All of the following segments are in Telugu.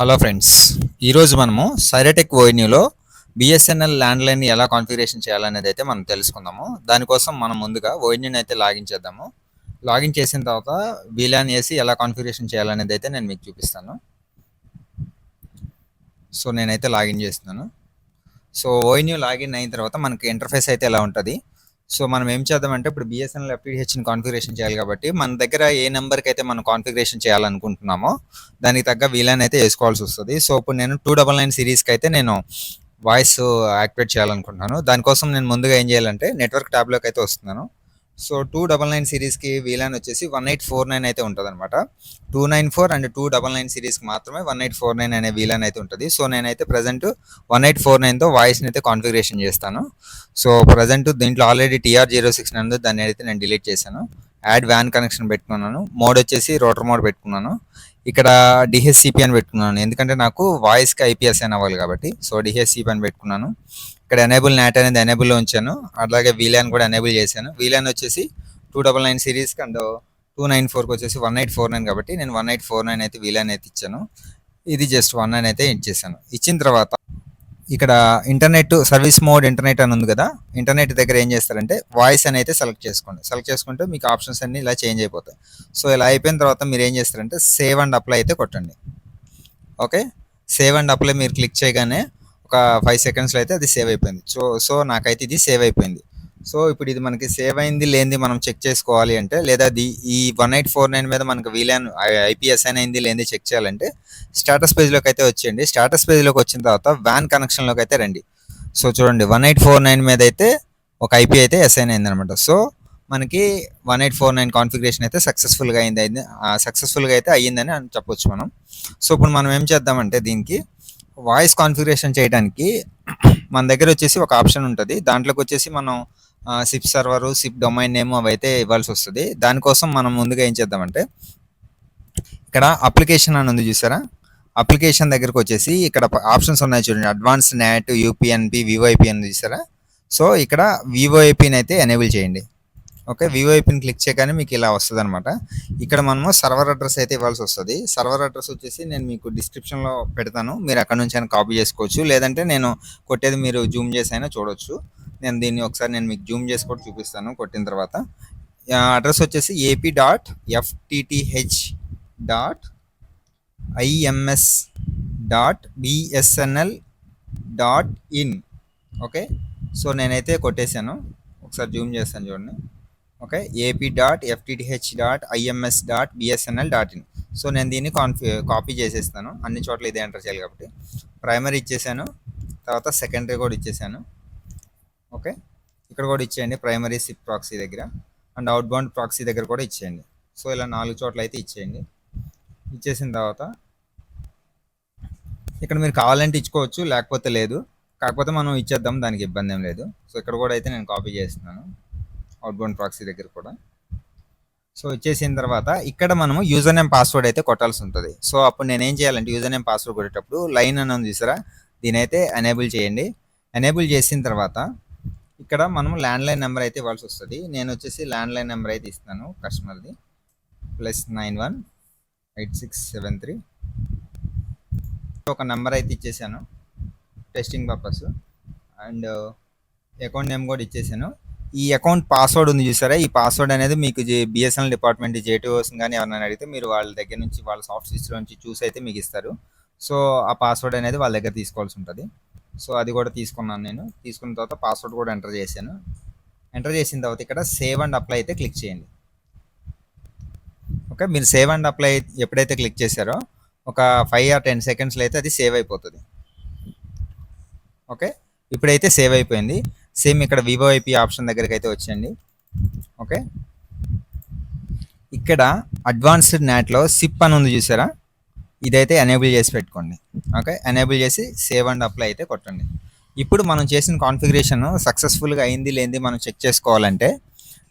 హలో ఫ్రెండ్స్, ఈరోజు మనము సైరటెక్ ఓఎన్యూలో బిఎస్ఎన్ఎల్ ల్యాండ్లైన్ ఎలా కాన్ఫిగరేషన్ చేయాలనేది అయితే మనం తెలుసుకుందాము. దానికోసం మనం ముందుగా ఓఎన్యూని అయితే లాగిన్ చేద్దాము. లాగిన్ చేసిన తర్వాత వీలాన్ వేసి ఎలా కాన్ఫిగరేషన్ చేయాలనేది అయితే నేను మీకు చూపిస్తాను. సో నేనైతే లాగిన్ చేస్తున్నాను. సో ఓఎన్యూ లాగిన్ అయిన తర్వాత మనకి ఇంటర్ఫేస్ అయితే ఎలా ఉంటుంది. సో మనం ఏం చేద్దామంటే ఇప్పుడు బిఎస్ఎన్ఎల్ ఎఫ్టిహెచ్ని కాన్ఫిగరేషన్ చేయాలి కాబట్టి మన దగ్గర ఏ నెంబర్కి అయితే మనం కాన్ఫిగరేషన్ చేయాలనుకుంటున్నామో దానికి తగ్గ వీలాన్ అయితే వేసుకోవాల్సి వస్తుంది. సో ఇప్పుడు నేను 299 సిరీస్కి అయితే నేను వాయిస్ యాక్టివేట్ చేయాలనుకుంటున్నాను. దానికోసం నేను ముందుగా ఏం చేయాలంటే నెట్వర్క్ ట్యాబ్లోకి అయితే వస్తున్నాను. సో 299 సిరీస్కి వీలాన్ వచ్చేసి 1849 అయితే ఉంటుంది అనమాట. 294 అండ్ 299 సిరీస్కి మాత్రమే 1849 అనే వీలాన్ అయితే ఉంటుంది. సో నేనైతే ప్రజెంట్ 1849తో వాయిస్ని అయితే కాన్ఫిగరేషన్ చేస్తాను. సో ప్రజెంట్ దీంట్లో ఆల్రెడీ TR06 ఉంది, దాన్ని అయితే నేను డిలీట్ చేశాను. యాడ్ వ్యాన్ కనెక్షన్ పెట్టుకున్నాను. మోడ్ వచ్చేసి రోటర్ మోడ్ పెట్టుకున్నాను. ఇక్కడ డిహెచ్సిపి అని పెట్టుకున్నాను, ఎందుకంటే నాకు వాయిస్కి IPSN అవ్వాలి కాబట్టి. సో డిహెచ్సిపి అని పెట్టుకున్నాను. ఇక్కడ ఎనేబుల్ నాట్ అనేది ఎనేబుల్లో ఉంచాను. అలాగే వీలాన్ కూడా ఎనేబుల్ చేశాను. వీలాన్ వచ్చేసి 299 సిరీస్కి అండ్ 294కి వచ్చేసి 1849 కాబట్టి నేను 1849 అయితే వీలాన్ అయితే ఇచ్చాను. ఇది జస్ట్ 1 అని అయితే ఇచ్చేసాను. ఇచ్చిన తర్వాత ఇక్కడ ఇంటర్నెట్ సర్వీస్ మోడ్ ఇంటర్నెట్ అని ఉంది కదా, ఇంటర్నెట్ దగ్గర ఏం చేస్తారంటే వాయిస్ అని అయితే సెలెక్ట్ చేసుకోండి. సెలెక్ట్ చేసుకుంటే మీకు ఆప్షన్స్ అన్ని ఇలా చేంజ్ అయిపోతాయి. సో ఇలా అయిపోయిన తర్వాత మీరు ఏం చేస్తారంటే సేవ్ అండ్ అప్లై అయితే కొట్టండి. ఓకే, సేవ్ అండ్ అప్లై మీరు క్లిక్ చేయగానే ఒక 5 సెకండ్స్లో అయితే అది సేవ్ అయిపోయింది. సో నాకైతే ఇది సేవ్ అయిపోయింది. సో ఇప్పుడు ఇది మనకి సేవ్ అయింది లేనిది మనం చెక్ చేసుకోవాలి అంటే, లేదా ఈ 1849 మీద మనకు వీలాన్ IPSN అయింది లేనిది చెక్ చేయాలంటే స్టేటస్ పేజ్లోకి అయితే వచ్చేయండి. స్టేటస్ పేజ్లోకి వచ్చిన తర్వాత వ్యాన్ కనెక్షన్లోకి అయితే రండి. సో చూడండి 1849 మీద అయితే ఒక IP అయితే అసైన్ అయింది అనమాట. సో మనకి 1849 కాన్ఫిగరేషన్ అయితే సక్సెస్ఫుల్గా అయితే అయ్యిందని చెప్పొచ్చు మనం. సో ఇప్పుడు మనం ఏం చేద్దామంటే దీనికి వాయిస్ కాన్ఫిగరేషన్ చేయడానికి మన దగ్గర వచ్చేసి ఒక ఆప్షన్ ఉంటుంది. దాంట్లోకి వచ్చేసి మనం SIP server, SIP domain name అవి అయితే ఇవ్వాల్సి వస్తుంది. దానికోసం మనం ముందుగా ఏం చేద్దామంటే ఇక్కడ అప్లికేషన్ అని ఉంది చూసారా, అప్లికేషన్ దగ్గరకు వచ్చేసి ఇక్కడ ఆప్షన్స్ ఉన్నాయి చూడండి, అడ్వాన్స్ నాట్, UPnP, VoIP అని చూసారా. సో ఇక్కడ VoIPని అయితే ఎనేబుల్ చేయండి. ఓకే, VoIPని క్లిక్ చేయగానే మీకు ఇలా వస్తుంది అనమాట. ఇక్కడ మనము సర్వర్ అడ్రస్ అయితే ఇవ్వాల్సి వస్తుంది. సర్వర్ అడ్రస్ వచ్చేసి నేను మీకు డిస్క్రిప్షన్లో పెడతాను, మీరు అక్కడ నుంచి అయినా కాపీ చేసుకోవచ్చు, లేదంటే నేను కొట్టేది మీరు జూమ్ చేసి అయినా చూడవచ్చు. నేను దీన్ని ఒకసారి నేను మీకు జూమ్ చేసి కూడా చూపిస్తాను కొట్టిన తర్వాత. అడ్రస్ వచ్చేసి ap.fttih.ims.bsnl.in. ఓకే, సో నేనైతే కొట్టేశాను, ఒకసారి జూమ్ చేస్తాను చూడండి. Okay, ap.fttih.ims.bsnl.in. సో నేను దీన్ని కాపీ చేసేస్తాను, అన్ని చోట్ల ఇదే ఎంటర్ చేయాలి కాబట్టి. ప్రైమరీ ఇచ్చేసాను, తర్వాత సెకండరీ కూడా ఇచ్చేసాను. ఓకే, ఇక్కడ కూడా ఇచ్చేయండి, ప్రైమరీ సిప్ ప్రాక్సీ దగ్గర అండ్ అవుట్ బౌండ్ ప్రాక్సీ దగ్గర కూడా ఇచ్చేయండి. సో ఇలా 4 చోట్ల అయితే ఇచ్చేయండి. ఇచ్చేసిన తర్వాత ఇక్కడ మీరు కావాలంటే ఇచ్చుకోవచ్చు, లేకపోతే లేదు. కాకపోతే మనం ఇచ్చేద్దాం, దానికి ఇబ్బంది ఏం లేదు. సో ఇక్కడ కూడా అయితే నేను కాపీ చేస్తున్నాను అవుట్బౌండ్ ప్రాక్సీ దగ్గర కూడా. సో ఇచ్చేసిన తర్వాత ఇక్కడ మనము యూజర్ నేమ్ పాస్వర్డ్ అయితే కొట్టాల్సి ఉంటుంది. సో అప్పుడు నేను ఏం చేయాలంటే యూజర్ నేమ్ పాస్వర్డ్ కొట్టేటప్పుడు లైన్ అని ఉంది చూసారా, దీని అయితే ఎనేబుల్ చేయండి. ఎనేబుల్ చేసిన తర్వాత ఇక్కడ మనము ల్యాండ్లైన్ నెంబర్ అయితే ఇవ్వాల్సి వస్తుంది. నేను వచ్చేసి ల్యాండ్లైన్ నెంబర్ అయితే ఇస్తాను కస్టమర్ది, +91 8673. ఒక నెంబర్ అయితే ఇచ్చేసాను testing purpose, and account name కూడా ఇచ్చేసాను. ఈ అకౌంట్ పాస్వర్డ్ ఉంది చూసారా, ఈ పాస్వర్డ్ అనేది మీకు BSNL డిపార్ట్మెంట్ JTOs కానీ ఎవరైనా అడిగితే మీరు వాళ్ళ దగ్గర నుంచి, వాళ్ళ సాఫ్ట్ స్విచ్లో నుంచి చూసి అయితే మీకు ఇస్తారు. సో ఆ పాస్వర్డ్ అనేది వాళ్ళ దగ్గర తీసుకోవాల్సి ఉంటుంది. సో అది కూడా తీసుకున్నాను నేను. తీసుకున్న తర్వాత పాస్వర్డ్ కూడా ఎంటర్ చేశాను. ఎంటర్ చేసిన తర్వాత ఇక్కడ సేవ్ అండ్ అప్లై అయితే క్లిక్ చేయండి. ఓకే, మీరు సేవ్ అండ్ అప్లై ఎప్పుడైతే క్లిక్ చేశారో ఒక 5 or 10 సెకండ్స్లో అయితే అది సేవ్ అయిపోతుంది. ఓకే, ఇప్పుడైతే సేవ్ అయిపోయింది. సేమ్ ఇక్కడ VoIP ఆప్షన్ దగ్గరికి అయితే వచ్చేయండి. ఓకే, ఇక్కడ అడ్వాన్స్డ్ నాట్లో సిప్ అని ఉంది చూసారా, ఇదైతే ఎనేబుల్ చేసి పెట్టుకోండి. ఓకే, ఎనేబుల్ చేసి సేవ్ అండ్ అప్లై అయితే కొట్టండి. ఇప్పుడు మనం చేసిన కాన్ఫిగరేషన్ సక్సెస్ఫుల్గా అయింది లేనిది మనం చెక్ చేసుకోవాలంటే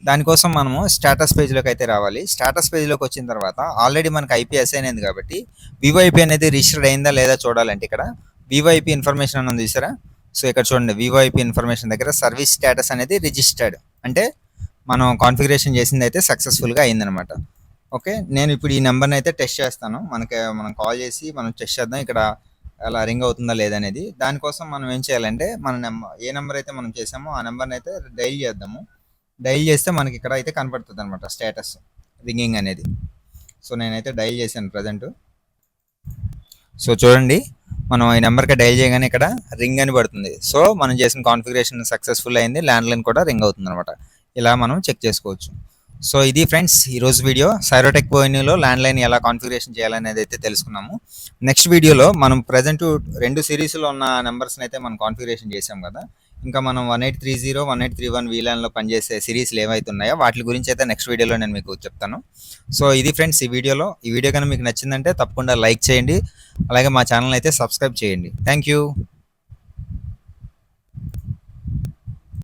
దానికోసం మనము స్టేటస్ పేజ్లోకి అయితే రావాలి. స్టేటస్ పేజ్లోకి వచ్చిన తర్వాత ఆల్రెడీ మనకు IP అసైన్ అయింది కాబట్టి VoIP అనేది రిజిస్టర్డ్ అయిందా లేదా చూడాలంటే ఇక్కడ VoIP ఇన్ఫర్మేషన్ అని ఉంది చూసారా. సో ఇక్కడ చూడండి, VoIP ఇన్ఫర్మేషన్ దగ్గర సర్వీస్ స్టేటస్ అనేది రిజిస్టర్డ్, అంటే మనం కాన్ఫిగరేషన్ చేసింది అయితే సక్సెస్ఫుల్గా అయిందనమాట. ఓకే. నేను ఇప్పుడు ఈ నెంబర్‌ని అయితే టెస్ట్ చేస్తాను. మనం కాల్ చేసి మనం టెస్ట్ చేద్దాం ఇక్కడ అలా రింగ్ అవుతుందా లేదనేది. దానికోసం మనం ఏం చేయాలంటే ఏ నెంబర్ అయితే మనం చేసామో ఆ నెంబర్‌ని అయితే డయల్ చేద్దాము. డయల్ చేస్తే మనకి ఇక్కడ అయితే కనపడుతుందన్నమాట స్టేటస్ రింగింగ్ అనేది. సో నేనైతే డయల్ చేశాను ప్రెజెంట్. సో చూడండి మనం ఈ నెంబర్‌కి డయల్ చేయగానే ఇక్కడ రింగ్ అని పడుతుంది. సో మనం చేసిన కాన్ఫిగరేషన్ సక్సెస్‌ఫుల్ అయింది. ల్యాండ్‌లైన్ కూడా రింగ్ అవుతుందన్నమాట. ఇలా మనం చెక్ చేసుకోవచ్చు. సో ఇది ఫ్రెండ్స్ ఈరోజు వీడియో. సైరోటెక్ ఓఎన్యూలో ల్యాండ్‌లైన్ ఎలా కాన్ఫిగరేషన్ చేయాలనేది అయితే తెలుసుకున్నాము. నెక్స్ట్ వీడియోలో మనం ప్రెజెంట్ 2 సిరీస్‌లో ఉన్న నెంబర్స్‌ని అయితే మనం కాన్ఫిగరేషన్ చేసాం కదా! ఇంకా మనం 1830, 1831 వీలాన్‌లో పనిచేసే సిరీస్‌లు ఏవైతే ఉన్నాయో వాటి గురించి అయితే నెక్స్ట్ వీడియోలో నేను మీకు చెప్తాను. సో ఇది ఫ్రెండ్స్ ఈ వీడియోలో. ఈ వీడియో కనుక మీకు నచ్చిందంటే తప్పకుండా లైక్ చేయండి. అలాగే మా ఛానల్ అయితే సబ్స్క్రైబ్ చేయండి. Thank you.